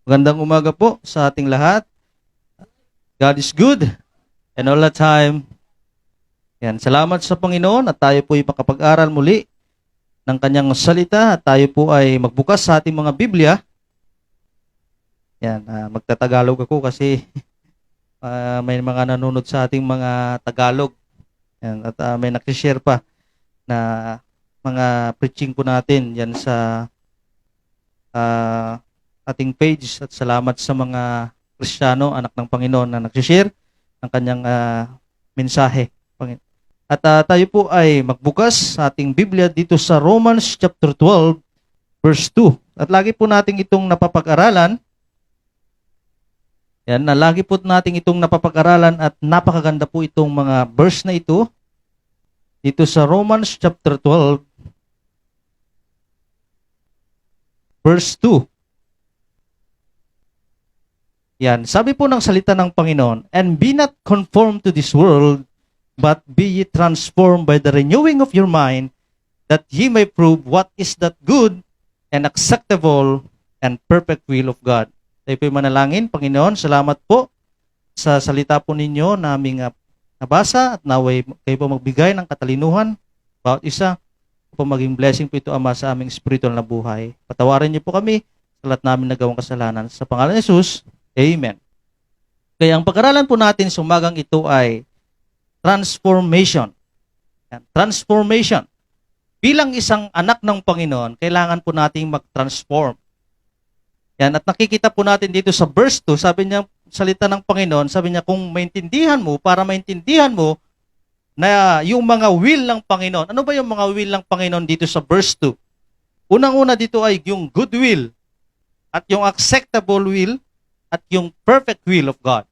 Magandang umaga po sa ating lahat. God is good and all the time. Yan, salamat sa Panginoon at tayo po ay makapag-aral muli ng kanyang salita at tayo po ay magbukas sa ating mga Biblia. Yan, magtatagalog ako kasi may mga nanonood sa ating mga Tagalog. Yan, at may nagsishare pa na mga preaching po natin yan sa ating page at salamat sa mga Kristiyano, anak ng Panginoon na nagsishare ng kanyang mensahe. At tayo po ay magbukas sa ating Biblia dito sa Romans chapter 12 verse 2. At lagi po nating itong napapag-aralan. Yan, lagi po nating itong napapag-aralan at napakaganda po itong mga verse na ito. Dito sa Romans chapter 12 verse 2. Yan, sabi po ng salita ng Panginoon, "And be not conformed to this world, but be ye transformed by the renewing of your mind, that ye may prove what is that good and acceptable and perfect will of God." Tayo po manalangin. Panginoon, salamat po sa salita po ninyo na aming nabasa at naway kayo po magbigay ng katalinuhan bawat isa po maging blessing po ito, Ama, sa aming spiritual na buhay. Patawarin niyo po kami sa lahat namin nagawang kasalanan. Sa pangalan ni Jesus, Amen. Kaya ang pag-aralan po natin sa umagang ito ay transformation. Transformation. Bilang isang anak ng Panginoon, kailangan po nating mag-transform. Yan, at nakikita po natin dito sa verse 2, sabi niya, salita ng Panginoon, sabi niya, kung maintindihan mo, para maintindihan mo na yung mga will ng Panginoon. Ano ba yung mga will ng Panginoon dito sa verse 2? Unang-una dito ay yung good will at yung acceptable will at yung perfect will of God.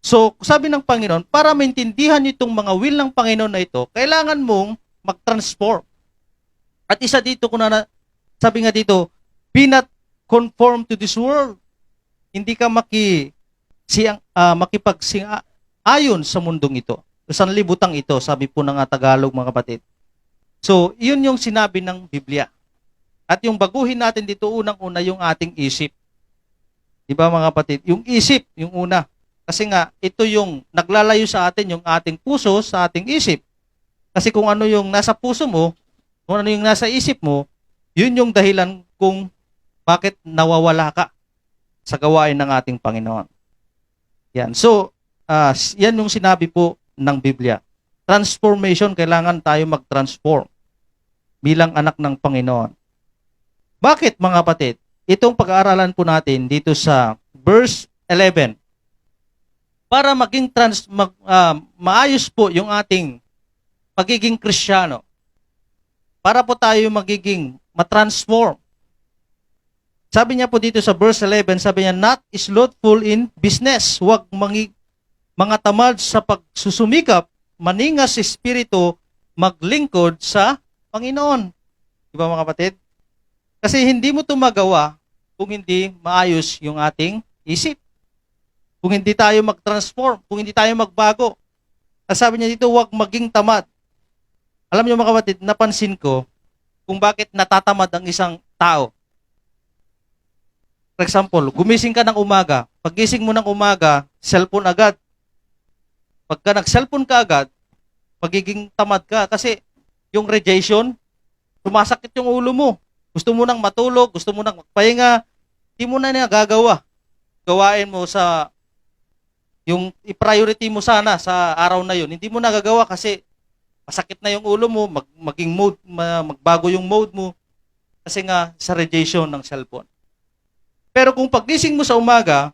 So, sabi ng Panginoon, para maintindihan niyo itong mga will ng Panginoon na ito, kailangan mong mag-transform. At isa dito, sabi nga dito, be not conform to this world. Hindi ka makipag-ayon sa mundong ito. Sa libutang ito, sabi po ng Tagalog, mga kapatid. So, yun yung sinabi ng Biblia. At yung baguhin natin dito, unang-una yung ating isip. Diba mga kapatid? Yung isip, yung una. Kasi nga, ito yung naglalayo sa atin, yung ating puso sa ating isip. Kasi kung ano yung nasa puso mo, kung ano yung nasa isip mo, yun yung dahilan kung bakit nawawala ka sa gawain ng ating Panginoon. Yan. So, yan yung sinabi po ng Biblia. Transformation, kailangan tayo mag-transform bilang anak ng Panginoon. Bakit mga kapatid? Itong pag-aaralan po natin dito sa verse 11. Para maging maayos po yung ating pagiging Kristiyano. Para po tayo magiging matransform. Sabi niya po dito sa verse 11, sabi niya, "Not slothful in business." Huwag mga tamad sa pagsusumikap, maningas sa espiritu, maglingkod sa Panginoon. Di ba mga kapatid? Kasi hindi mo ito magawa kung hindi maayos yung ating isip. Kung hindi tayo mag-transform, kung hindi tayo magbago. Sabi niya dito, huwag maging tamad. Alam niyo mga kapatid, napansin ko kung bakit natatamad ang isang tao. For example, gumising ka ng umaga. Paggising mo ng umaga, cellphone agad. Pagka nag-cellphone ka agad, magiging tamad ka kasi yung radiation, sumasakit yung ulo mo. Gusto mo nang matulog, gusto mo nang magpahinga, hindi mo na nagagawa. Gawain mo sa yung i-priority mo sana sa araw na yun. Hindi mo nagagawa kasi masakit na yung ulo mo, magbago yung mode mo kasi nga sa radiation ng cellphone. Pero kung paggising mo sa umaga,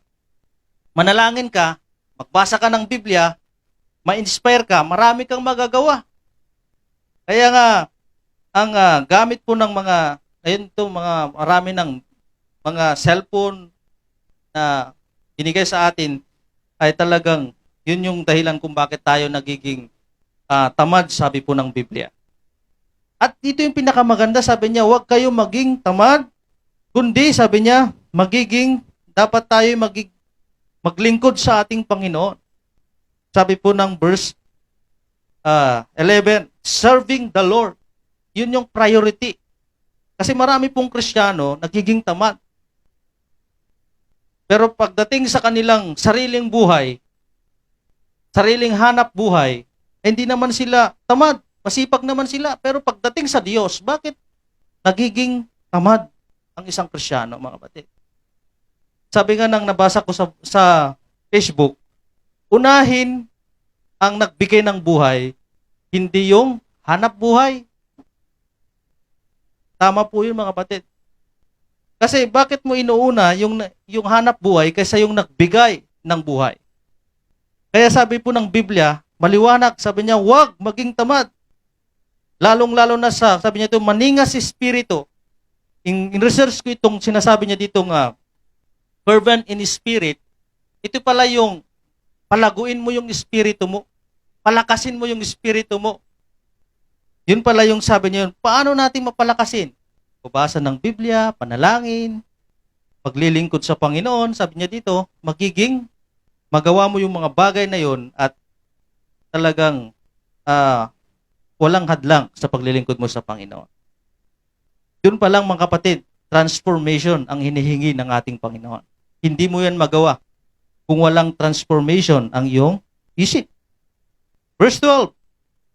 manalangin ka, magbasa ka ng Biblia, ma-inspire ka, marami kang magagawa. Kaya nga, ang gamit po ng marami ng mga cellphone na binigay sa atin ay talagang yun yung dahilan kung bakit tayo nagiging tamad, sabi po ng Biblia. At dito yung pinakamaganda, sabi niya, huwag kayo maging tamad, kundi sabi niya, dapat tayo maglingkod sa ating Panginoon. Sabi po ng verse 11, serving the Lord. Yun yung priority. Kasi marami pong Kristiyano nagiging tamad. Pero pagdating sa kanilang sariling buhay, sariling hanap buhay, hindi naman sila tamad. Masipag naman sila. Pero pagdating sa Diyos, bakit nagiging tamad ang isang Kristiyano, mga kapatid? Sabi nga nang nabasa ko sa Facebook, unahin ang nagbigay ng buhay, hindi yung hanap buhay. Tama po yun, mga kapatid. Kasi bakit mo inuuna yung hanap buhay kaysa yung nagbigay ng buhay? Kaya sabi po ng Biblia, maliwanag, sabi niya, huwag maging tamad. Lalong-lalo na sabi niya ito, maningas espiritu. In research ko itong sinasabi niya dito nga, fervent in spirit, ito pala yung palaguin mo yung espiritu mo, palakasin mo yung espiritu mo. Yun pala yung sabi niya yun, paano natin mapalakasin? Pabasa ng Biblia, panalangin, paglilingkod sa Panginoon, sabi niya dito, magawa mo yung mga bagay na yun at talagang walang hadlang sa paglilingkod mo sa Panginoon. Yun pa lang, mga kapatid, transformation ang hinihingi ng ating Panginoon. Hindi mo yan magawa kung walang transformation ang iyong isip. Verse 12,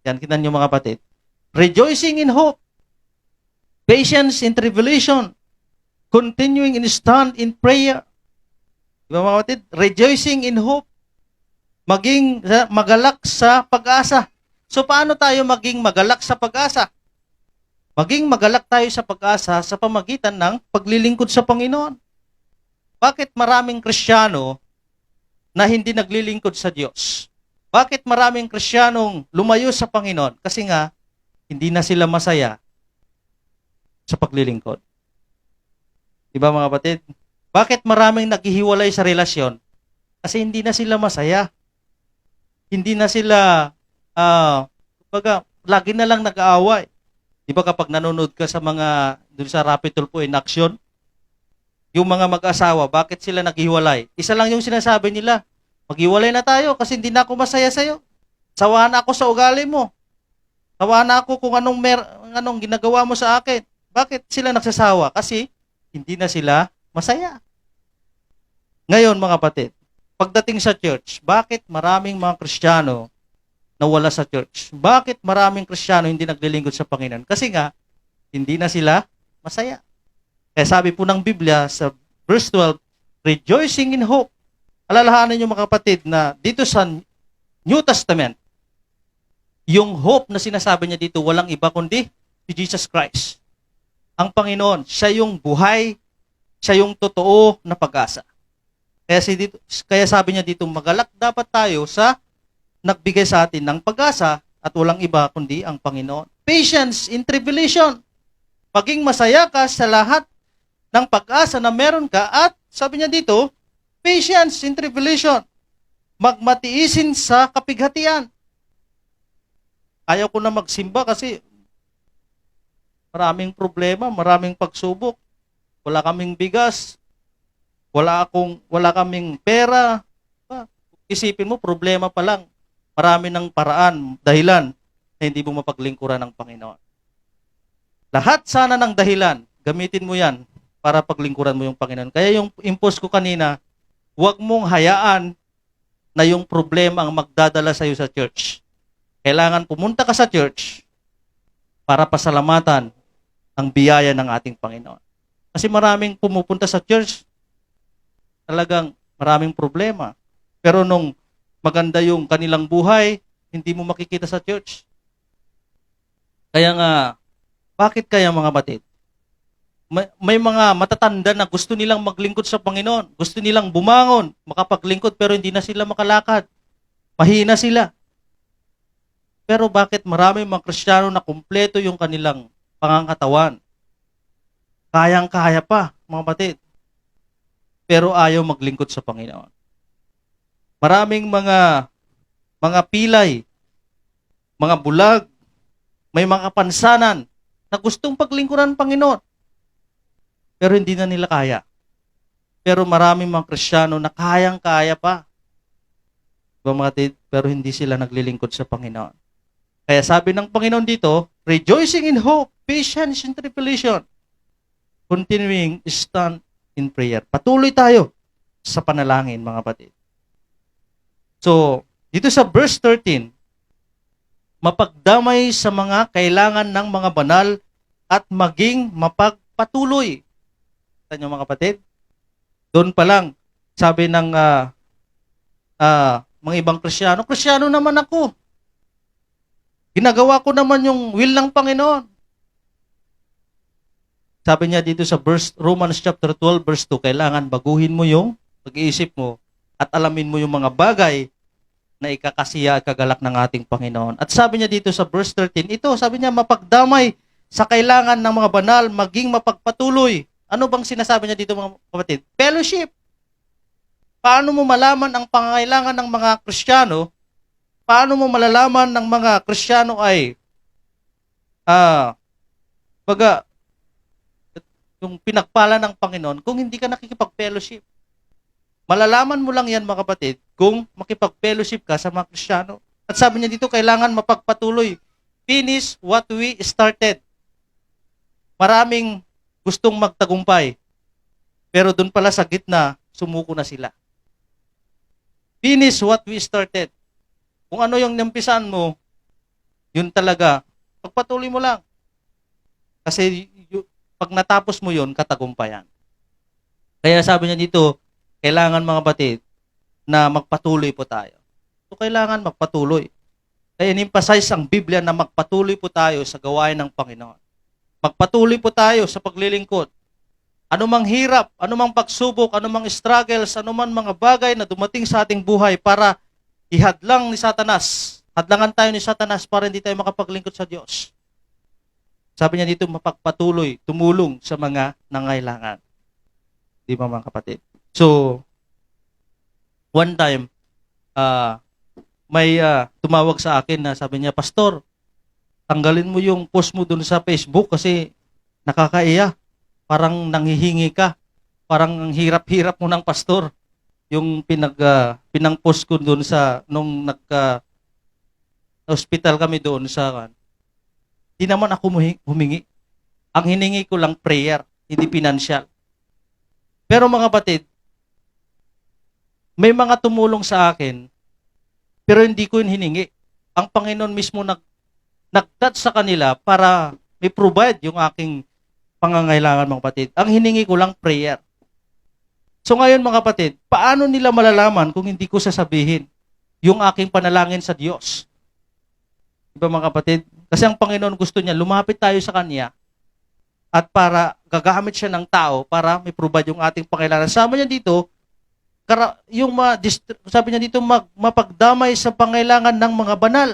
yan kita niyo, mga kapatid. Rejoicing in hope, patience in tribulation, continuing in stand in prayer. Diba, mga kapatid? Rejoicing in hope, magalak sa pag-asa. So, paano tayo maging magalak sa pag-asa? Maging magalak tayo sa pag-asa sa pamagitan ng paglilingkod sa Panginoon. Bakit maraming Kristiyano na hindi naglilingkod sa Diyos? Bakit maraming Kristiyanong lumayo sa Panginoon? Kasi nga, hindi na sila masaya sa paglilingkod. Diba, mga kapatid? Bakit maraming naghihiwalay sa relasyon? Kasi hindi na sila masaya. Hindi na sila lagi na lang nag-aaway. Di ba kapag nanonood ka sa doon sa Rapid Tulfo in Action, yung mga mag-asawa, bakit sila naghiwalay? Isa lang yung sinasabi nila, maghiwalay na tayo kasi hindi na ako masaya sa'yo. Sawa na ako sa ugali mo. Sawa na ako kung anong ginagawa mo sa akin. Bakit sila nagsasawa? Kasi hindi na sila masaya. Ngayon, mga kapatid, pagdating sa church, bakit maraming mga Kristiyano nawala sa church? Bakit maraming Kristiyano hindi naglilingkod sa Panginoon? Kasi nga, hindi na sila masaya. Kaya sabi po ng Biblia sa verse 12, rejoicing in hope. Alalahanan niyo, mga kapatid, na dito sa New Testament, yung hope na sinasabi niya dito, walang iba kundi si Jesus Christ. Ang Panginoon, siya yung buhay, siya yung totoo na pag-asa. Kaya sabi niya dito, magalak dapat tayo sa nagbigay sa atin ng pag-asa at walang iba kundi ang Panginoon. Patience in tribulation. Maging masaya ka sa lahat ng pag-asa na meron ka at sabi niya dito, patience in tribulation. Magmatiisin sa kapighatian. Ayaw ko na magsimba kasi maraming problema, maraming pagsubok. Wala kaming bigas. Wala kaming pera. Isipin mo, problema pa lang. Marami ng paraan, dahilan na hindi mo mapaglingkuran ng Panginoon. Lahat sana ng dahilan, gamitin mo yan para paglingkuran mo yung Panginoon. Kaya yung impose ko kanina, huwag mong hayaan na yung problema ang magdadala sa iyo sa church. Kailangan pumunta ka sa church para pasalamatan ang biyaya ng ating Panginoon. Kasi maraming pumupunta sa church, talagang maraming problema. Pero nung maganda yung kanilang buhay, hindi mo makikita sa church. Kaya nga, bakit kaya, mga batid? May mga matatanda na gusto nilang maglingkod sa Panginoon. Gusto nilang bumangon, makapaglingkod, pero hindi na sila makalakad. Mahina sila. Pero bakit marami mga Kristiyano na kumpleto yung kanilang pangangatawan? Kayang-kaya pa, mga batid. Pero ayaw maglingkod sa Panginoon. Maraming mga pilay, mga bulag, may mga kapansanan na gustong paglingkuran ng Panginoon. Pero hindi na nila kaya. Pero maraming mga Kristiyano na kayang-kaya pa. Pero hindi sila naglilingkod sa Panginoon. Kaya sabi ng Panginoon dito, rejoicing in hope, patience in tribulation, continuing stand in prayer. Patuloy tayo sa panalangin, mga kapatid. So, dito sa verse 13, mapagdamay sa mga kailangan ng mga banal at maging mapagpatuloy. Ito nyo, mga kapatid. Doon pa lang, sabi ng mga ibang Kristiyano, Kristiyano naman ako. Ginagawa ko naman yung will ng Panginoon. Sabi niya dito sa Romans chapter 12 verse 2, kailangan baguhin mo yung pag-iisip mo at alamin mo yung mga bagay na ikakasiya at kagalak ng ating Panginoon. At sabi niya dito sa verse 13, ito, sabi niya, mapagdamay sa kailangan ng mga banal, maging mapagpatuloy. Ano bang sinasabi niya dito, mga kapatid? Fellowship. Paano mo malaman ang pangangailangan ng mga Kristiyano? Paano mo malalaman ng mga Kristiyano ay yung pinagpala ng Panginoon kung hindi ka nakikipag-fellowship? Malalaman mo lang yan, mga kapatid, kung makipag-fellowship ka sa mga Kristiyano. At sabi niya dito, kailangan mapagpatuloy. Finish what we started. Maraming gustong magtagumpay. Pero doon pala sa gitna, sumuko na sila. Finish what we started. Kung ano yung nampisan mo, yun talaga, pagpatuloy mo lang. Kasi pag natapos mo yun, katagumpayan. Kaya sabi niya dito, kailangan, mga batid, na magpatuloy po tayo. So, kailangan magpatuloy. Kaya in-emphasize ang Biblia na magpatuloy po tayo sa gawain ng Panginoon. Magpatuloy po tayo sa paglilingkod. Anumang hirap, anumang pagsubok, anumang struggles, anumang mga bagay na dumating sa ating buhay para ihadlang ni Satanas. Hadlangan tayo ni Satanas para hindi tayo makapaglingkod sa Diyos. Sabi niya dito, mapagpatuloy, tumulong sa mga nangailangan. Di ba, mga kapatid? So, one time, may tumawag sa akin na sabi niya, Pastor, tanggalin mo yung post mo dun sa Facebook kasi nakakaiya. Parang nanghihingi ka. Parang ang hirap-hirap mo ng pastor. Yung pinang-post ko dun sa, nung hospital kami doon sa, di naman ako humingi. Ang hiningi ko lang prayer, hindi financial. Pero mga batid, may mga tumulong sa akin, pero hindi ko yun hiningi. Ang Panginoon mismo nag-touch sa kanila para may provide yung aking pangangailangan, mga kapatid. Ang hiningi ko lang prayer. So ngayon, mga kapatid, paano nila malalaman kung hindi ko sasabihin yung aking panalangin sa Diyos? Diba, mga kapatid? Kasi ang Panginoon gusto niya, lumapit tayo sa Kanya at para gagamit siya ng tao para may provide yung ating pangailangan. Sabi niya dito, sabi niya dito, mapagdamay sa pangailangan ng mga banal.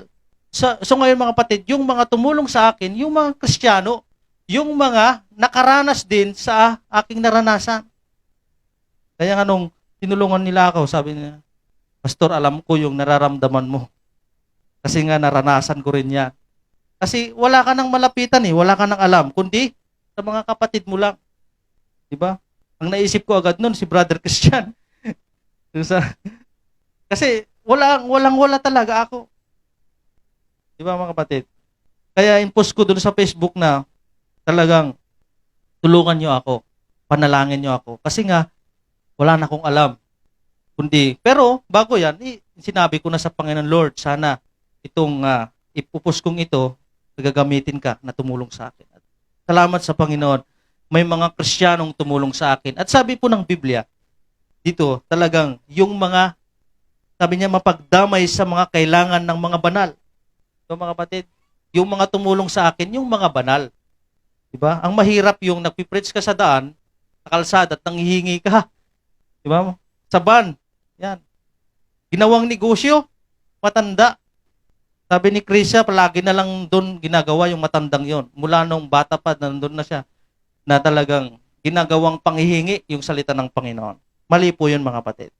So ngayon, mga kapatid, yung mga tumulong sa akin, yung mga Kristiyano, yung mga nakaranas din sa aking naranasan. Kaya nga nung tinulungan nila ako, sabi niya, Pastor, alam ko yung nararamdaman mo. Kasi nga naranasan ko rin yan. Kasi wala ka nang malapitan wala ka nang alam, kundi sa mga kapatid mo lang. Diba? Ang naisip ko agad nun, si Brother Christian. Kasi walang-wala talaga ako. Diba, mga kapatid? Kaya in-post ko dun sa Facebook na talagang tulungan nyo ako, panalangin nyo ako. Kasi nga, wala na akong alam. Pero bago yan, sinabi ko na sa Panginoon, Lord, sana itong ipupus kong ito, gagamitin ka na tumulong sa akin. At salamat sa Panginoon, may mga Kristiyanong tumulong sa akin. At sabi po ng Biblia, dito talagang yung mga, sabi niya, mapagdamay sa mga kailangan ng mga banal. So, mga kapatid, yung mga tumulong sa akin, yung mga banal. Diba? Ang mahirap yung nagpipreach ka sa daan, sa kalsada at nanghihingi ka. Diba? Sa van. Yan. Ginawang negosyo, matanda. Sabi ni Krisha, palagi na lang doon ginagawa yung matandang yon. Mula nung bata pa, nandun na siya, na talagang ginagawang panghihingi yung salita ng Panginoon. Mali po yun, mga kapatid.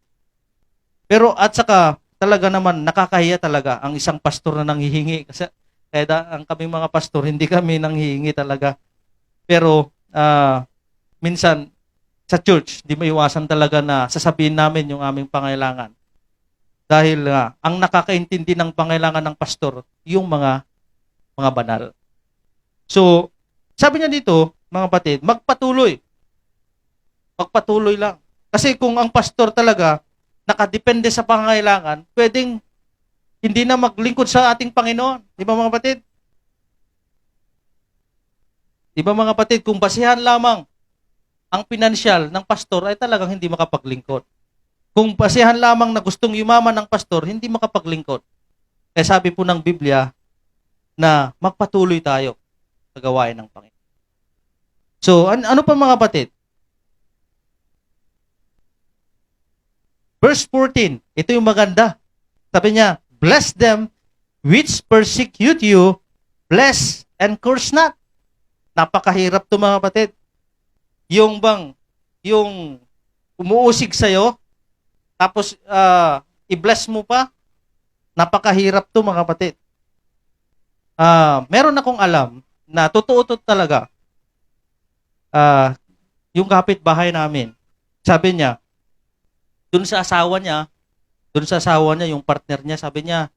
Pero at saka, talaga naman, nakakahiya talaga ang isang pastor na nanghihingi. Kasi ang kaming mga pastor, hindi kami nanghihingi talaga. Pero minsan sa church, di maiwasan talaga na sasabihin namin yung aming pangailangan. Dahil ang nakakaintindi ng pangailangan ng pastor, yung mga banal. So, sabi niya dito, mga kapatid, magpatuloy. Magpatuloy lang. Kasi kung ang pastor talaga nakadepende sa pangangailangan, pwedeng hindi na maglingkod sa ating Panginoon. Di ba mga kapatid? Di ba mga kapatid, kung basihan lamang ang pinansyal ng pastor ay talagang hindi makapaglingkod. Kung basihan lamang na gustong yumaman ng pastor, hindi makapaglingkod. Kaya sabi po ng Biblia na magpatuloy tayo sa gawain ng Panginoon. So, ano pa mga kapatid? Verse 14, ito yung maganda. Sabi niya, bless them which persecute you, bless and curse not. Napakahirap to mga kapatid. Yung umuusig sa'yo, tapos i-bless mo pa, napakahirap to mga kapatid. Meron akong alam na totoo to talaga. Yung kapitbahay namin, sabi niya, dun sa asawa niya, yung partner niya, sabi niya,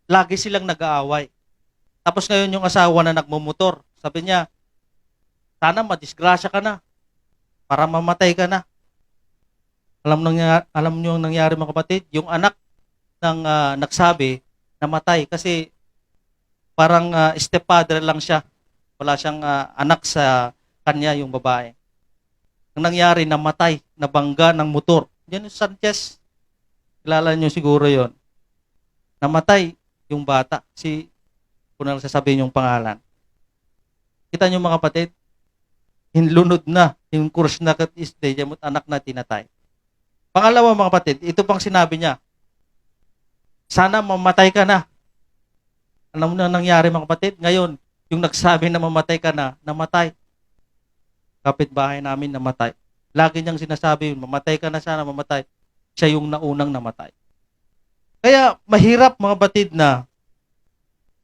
lagi silang nag-aaway. Tapos ngayon yung asawa na nagmumotor, sabi niya, sana madisgrasya ka na, para mamatay ka na. Alam niyo ang nangyari mga kapatid, yung anak ng nagsabi, namatay kasi parang stepfather lang siya. Wala siyang anak sa kanya, yung babae. Ang nangyari, namatay, nabangga ng motor. Yan yung Sanchez. Kilala niyo siguro yon. Namatay yung bata. Kung na sasabihin yung pangalan. Kita niyo mga kapatid, hinlunod na yung course na kat-isday, yung anak na tinatay. Pangalawa mga kapatid, ito pang sinabi niya, sana mamatay ka na. Alam mo na nangyari mga kapatid? Ngayon, yung nagsabi na mamatay ka na, namatay. Kapitbahay namin namatay. Lagi niyang sinasabi, mamatay ka na, sana mamatay. Siya yung naunang namatay. Kaya mahirap mga kapatid na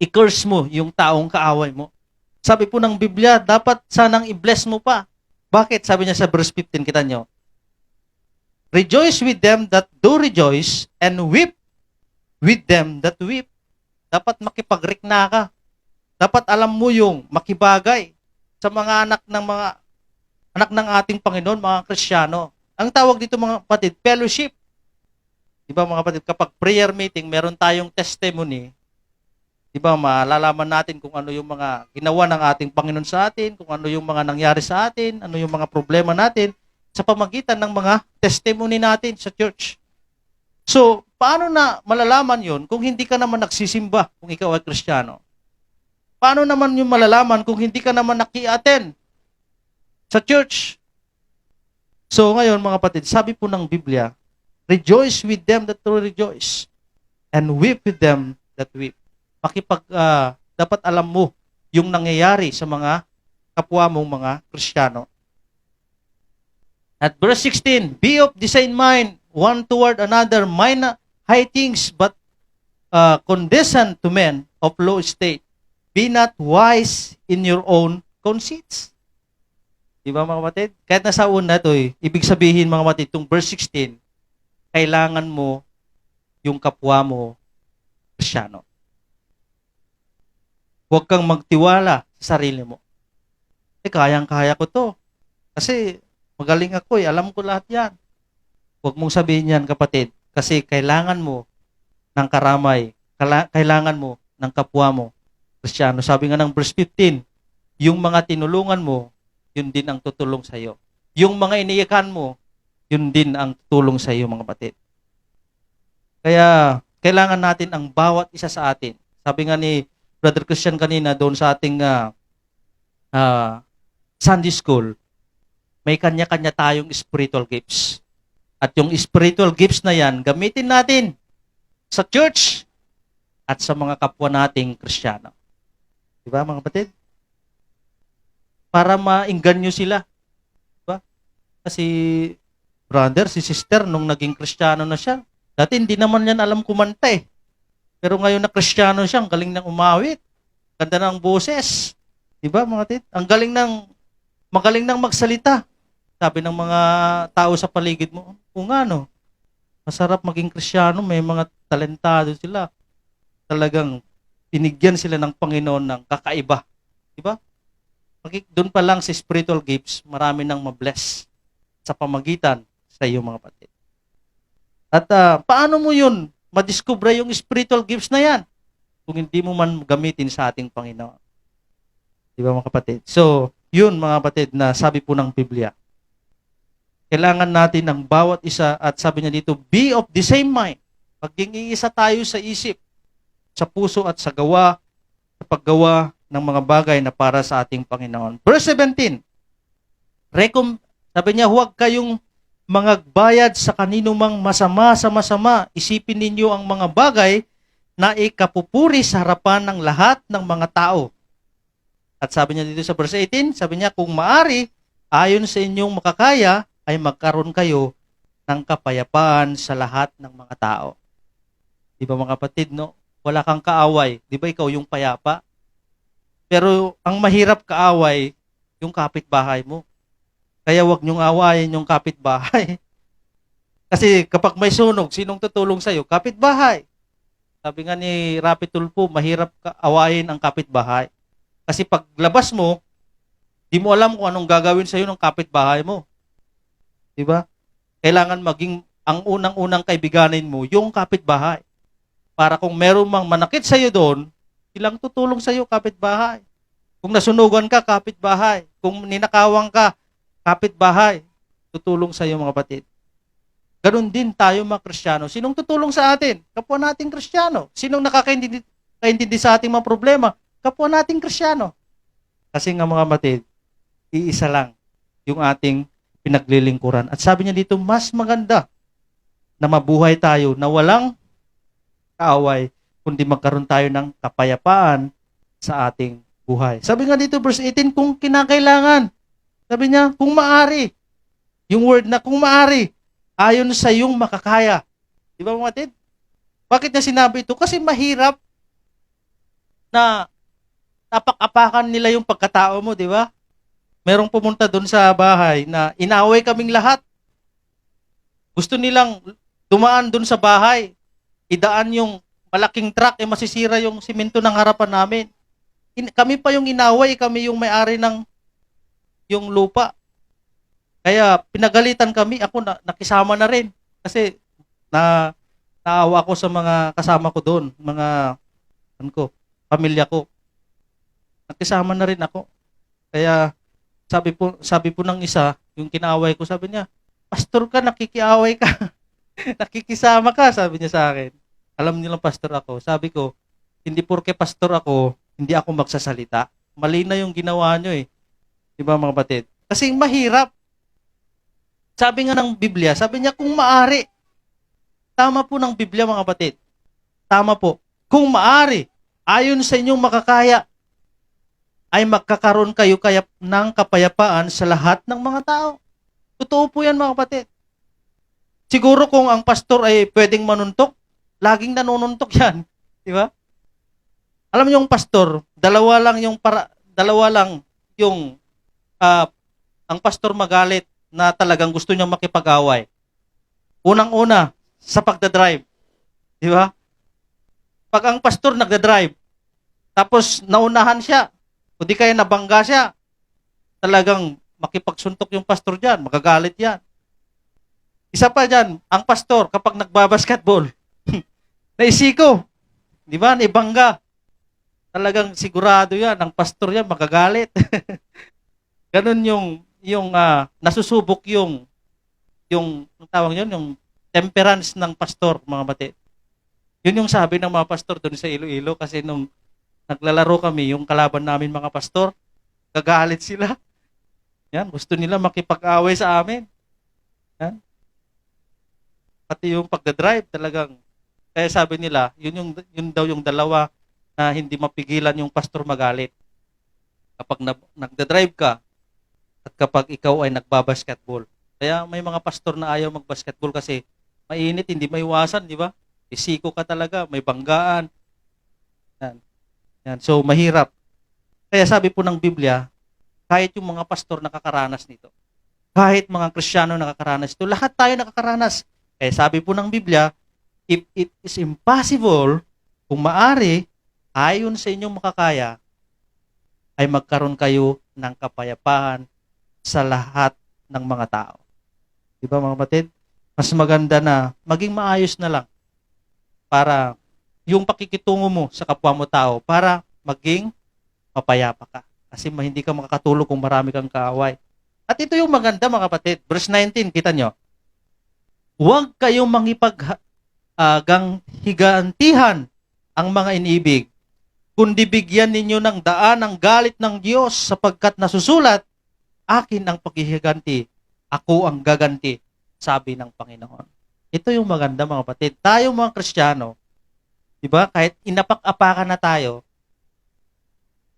i-curse mo yung taong kaaway mo. Sabi po ng Biblia, dapat sanang i-bless mo pa. Bakit? Sabi niya sa verse 15, kita niyo. Rejoice with them that do rejoice and weep with them that weep. Dapat makipagrikna ka. Dapat alam mo yung makibagay sa mga anak ng ating Panginoon, mga Kristiyano. Ang tawag dito mga kapatid, fellowship. Di ba mga kapatid, kapag prayer meeting, meron tayong testimony. Di ba, malalaman natin kung ano yung mga ginawa ng ating Panginoon sa atin, kung ano yung mga nangyari sa atin, ano yung mga problema natin, sa pamagitan ng mga testimony natin sa church. So, paano na malalaman yon kung hindi ka naman nagsisimba, kung ikaw ay Kristiyano? Paano naman yung malalaman kung hindi ka naman naki-attend sa church? So, ngayon mga kapatid, sabi po ng Biblia, rejoice with them that do rejoice, and weep with them that weep. Dapat alam mo yung nangyayari sa mga kapwa mong mga Kristiyano. At verse 16, be of the same mind, one toward another, mind high things, but condescend to men of low estate. Be not wise in your own conceits. Di ba mga kapatid? Kahit nasa una ito, ibig sabihin mga kapatid, itong verse 16, kailangan mo yung kapwa mo Kristiyano. Huwag kang magtiwala sa sarili mo. Kayang-kaya ko to. Kasi magaling ako alam ko lahat yan. Huwag mong sabihin yan kapatid. Kasi kailangan mo ng karamay. Kailangan mo ng kapwa mo Kristiyano. Sabi nga ng verse 15, yung mga tinulungan mo, yun din ang tutulong sa iyo. Yung mga iniyakan mo, yun din ang tutulong sa iyo mga kapatid. Kaya kailangan natin ang bawat isa sa atin. Sabi nga ni Brother Christian kanina doon sa ating Sunday school, may kanya-kanya tayong spiritual gifts. At yung spiritual gifts na yan, gamitin natin sa church at sa mga kapwa nating Kristiyano. Di ba mga kapatid? Para maingganyo sila. Di ba? Kasi brother, si sister, nung naging Kristiyano na siya, dati hindi naman yan alam kumanta eh. Pero ngayon na Kristiyano siya, ang galing ng umawit. Ganda ng boses. Di ba mga kapatid? Magaling ng magsalita. Sabi ng mga tao sa paligid mo, kung ano, masarap maging Kristiyano, may mga talentado sila. Talagang binigyan sila ng Panginoon ng kakaiba. Diba? Doon pa lang sa spiritual gifts, marami nang mabless sa pamagitan sa iyo mga kapatid. At paano mo yun madiskubre yung spiritual gifts na yan kung hindi mo man gamitin sa ating Panginoon? Di ba mga kapatid? So, yun mga kapatid na sabi po ng Biblia. Kailangan natin ng bawat isa at sabi niya dito, be of the same mind. Maging iisa tayo sa isip, sa puso at sa gawa, sa paggawa ng mga bagay na para sa ating Panginoon. Verse 17, sabi niya, huwag kayong mangagbayad sa kanino mang masama sa masama. Isipin ninyo ang mga bagay na ikapupuri sa harapan ng lahat ng mga tao. At sabi niya dito sa verse 18, sabi niya, kung maari, ayon sa inyong makakaya, ay magkaroon kayo ng kapayapaan sa lahat ng mga tao. Di ba mga kapatid, no? Wala kang kaaway. Di ba ikaw yung payapa? Pero ang mahirap kaaway, yung kapitbahay mo. Kaya wag niyong awayin yung kapitbahay. Kasi kapag may sunog, sinong tutulong sa'yo? Kapitbahay. Sabi nga ni Rapi Tulfo, mahirap awayin ang kapitbahay. Kasi pag labas mo, di mo alam kung anong gagawin sa'yo ng kapitbahay mo. Diba? Kailangan maging ang unang-unang kaibiganin mo, yung kapitbahay. Para kung meron mang manakit sa'yo doon, ilang tutulong sa'yo, kapitbahay. Kung nasunugan ka, kapitbahay. Kung ninakawang ka, kapitbahay. Tutulong sa'yo mga kapatid. Ganon din tayo mga Kristiyano. Sinong tutulong sa atin? Kapwa nating Kristiyano. Sinong nakakaintindi sa ating mga problema? Kapwa nating Kristiyano. Kasi nga mga kapatid, iisa lang yung ating pinaglilingkuran. At sabi niya dito, mas maganda na mabuhay tayo na walang kaaway, kundi magkaroon tayo ng kapayapaan sa ating buhay. Sabi nga dito, verse 18, kung kinakailangan. Sabi niya, kung maari. Yung word na kung maari, ayon sa iyong makakaya. Di ba mga kapatid? Bakit niya sinabi ito? Kasi mahirap na tapak-apakan nila yung pagkatao mo, di ba? Merong pumunta doon sa bahay na inaway kaming lahat. Gusto nilang dumaan doon sa bahay. Idaan yung malaking truck, masisira yung simento ng harapan namin. Kami pa yung inaway, kami yung may-ari ng yung lupa. Kaya pinagalitan kami, ako nakisama na rin. Kasi naawa ako sa mga kasama ko doon, mga pamilya ko. Nakisama na rin ako. Kaya sabi po ng isa, yung kinaaway ko, sabi niya, pastor ka, nakikiaway ka. Nakikisama ka, sabi niya sa akin. Alam niyo lang pastor ako. Sabi ko, hindi porke pastor ako, hindi ako magsasalita. Mali na yung ginawa niyo eh. Diba mga kapatid? Kasi mahirap. Sabi nga ng Biblia, sabi niya kung maari. Tama po ng Biblia mga kapatid. Tama po. Kung maari, ayon sa inyong makakaya, ay magkakaroon kayo ng kapayapaan sa lahat ng mga tao. Totoo po yan mga kapatid. Siguro kung ang pastor ay pwedeng manuntok, laging nanununtok yan. Di ba? Alam niyo yung pastor, dalawa lang yung ang pastor magalit na talagang gusto niyang makipag-away. Unang-una, sa pagdadrive. Di ba? Pag ang pastor nagdadrive, tapos naunahan siya, o di kaya nabangga siya, talagang makipagsuntok yung pastor dyan, magagalit yan. Isa pa dyan, ang pastor kapag nagbabasketball, naisiko, di ba, naibangga. Talagang sigurado yan, ang pastor yan, magagalit. Ganun yung nasusubok yung tawag yun, yung temperance ng pastor, mga batid. Yun yung sabi ng mga pastor doon sa Iloilo, kasi nung naglalaro kami, yung kalaban namin mga pastor, gagalit sila. Yan, gusto nila makipag-away sa amin. Yan. Pati yung pagdadrive talagang, kaya sabi nila, yun daw yung dalawa na hindi mapigilan yung pastor magalit. Kapag nagdadrive ka, at kapag ikaw ay nagbabasketball. Kaya may mga pastor na ayaw magbasketball kasi mainit, hindi maiwasan, di ba? Isiko ka talaga, may banggaan. Yan. So, mahirap. Kaya sabi po ng Biblia, kahit yung mga pastor nakakaranas nito, kahit mga Kristiyano nakakaranas ito, lahat tayo nakakaranas. Kaya sabi po ng Biblia, if it is impossible, kung maari, ayon sa inyong makakaya, ay magkaroon kayo ng kapayapaan sa lahat ng mga tao. Di ba mga kapatid? Mas maganda na maging maayos na lang para yung pakikitungo mo sa kapwa mo tao para maging mapayapa ka. Kasi hindi ka makakatulog kung marami kang kaaway. At ito yung maganda mga kapatid. Verse 19, kita nyo. Huwag kayong higantihan ang mga iniibig, kundi bigyan ninyo ng daan ang galit ng Diyos sapagkat nasusulat, akin ang paghihiganti, ako ang gaganti, sabi ng Panginoon. Ito yung maganda mga kapatid. Tayo mga Kristiyano, di ba? Kahit inapak-apakan na tayo,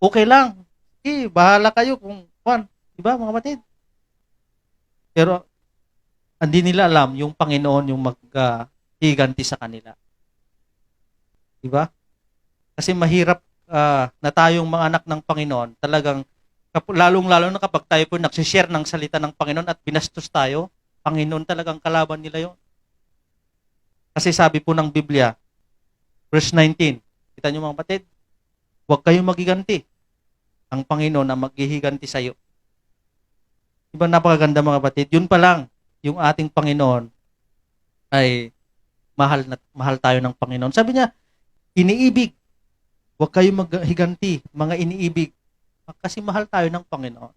okay lang. Bahala kayo kung di ba mga kapatid? Pero hindi nila alam yung Panginoon yung maghiganti sa kanila. Di ba? Kasi mahirap na tayong mga anak ng Panginoon, talagang lalong-lalo na kapag tayo po nagsishare ng salita ng Panginoon at binastos tayo, Panginoon talagang kalaban nila yon. Kasi sabi po ng Biblia, verse 19, kita nyo mga kapatid, huwag kayong magiganti. Ang Panginoon ang maghihiganti sa iyo. Diba napakaganda mga kapatid? Yun pa lang, yung ating Panginoon ay mahal tayo ng Panginoon. Sabi niya, iniibig. Huwag kayong maghiganti, mga iniibig. Kasi mahal tayo ng Panginoon.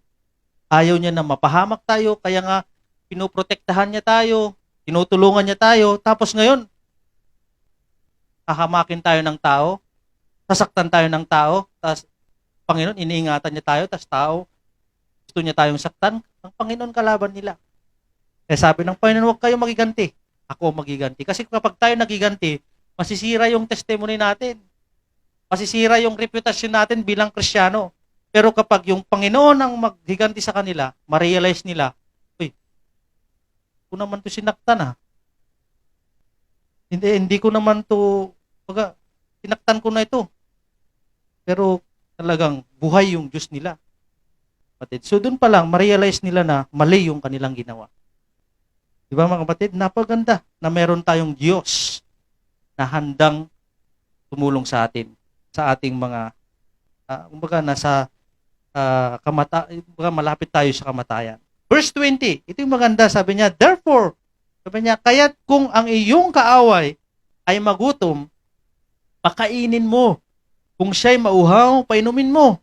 Ayaw niya na mapahamak tayo, kaya nga pinoprotektahan niya tayo, tinutulungan niya tayo, tapos ngayon, hahamakin tayo ng tao, sasaktan tayo ng tao, tapos Panginoon, iniingatan niya tayo, tapos tao, gusto niya tayong saktan, ang Panginoon kalaban nila. Sabi ng Panginoon, huwag kayong magiganti, ako magiganti. Kasi kapag tayo nagiganti, masisira yung testimony natin. Masisira yung reputasyon natin bilang Kristiyano. Pero kapag yung Panginoon ang maghiganti sa kanila, ma-realize nila, uy, ko naman to sinaktan Hindi ko naman to, sinaktan ko na ito. Pero talagang buhay yung Diyos nila. So doon pa lang, ma-realize nila na mali yung kanilang ginawa. Di ba mga kapatid? Napaganda na meron tayong Diyos na handang tumulong sa atin, sa ating mga, nasa malapit tayo sa kamatayan. Verse 20, ito yung maganda, sabi niya, therefore, sabi niya, kaya't kung ang iyong kaaway ay magutom, pakainin mo. Kung siya'y mauhaw, painumin mo,